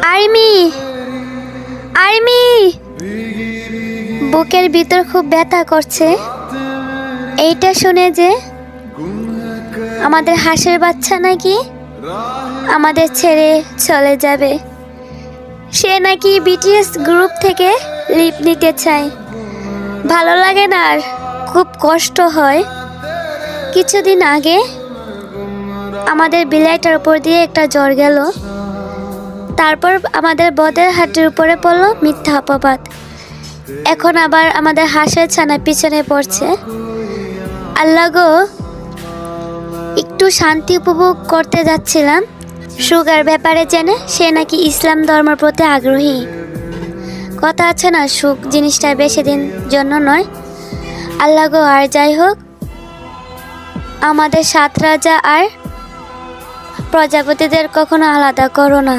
Army army বুকের ভিতর খুব ব্যথা করছে এইটা শুনে যে আমাদের হাঁসের বাচ্চা নাকি আমাদের ছেড়ে চলে যাবে। সে নাকি বিটিএস গ্রুপ থেকে লিভ নিতে চায়। ভালো লাগে না, আর খুব কষ্ট হয়। কিছুদিন আগে আমাদের বিলাইটার উপর দিয়ে একটা জ্বর গেল, তারপর আমাদের বদের হাটের উপরে পড়লো মিথ্যা অপবাদ। এখন আবার আমাদের হাঁসের ছানা পিছনে পড়ছে। আল্লাহ গো, একটু শান্তি উপভোগ করতে যাচ্ছিলাম, সুগার ব্যাপারে জেনে সে নাকি ইসলাম ধর্মের প্রতি আগ্রহী। কথা আছে না, সুখ জিনিসটা বেশি দিন জন্য নয়। আল্লাহ গো, আর যাই হোক, আমাদের সাত রাজা আর প্রজাপতিদের কখনো আলাদা করো না।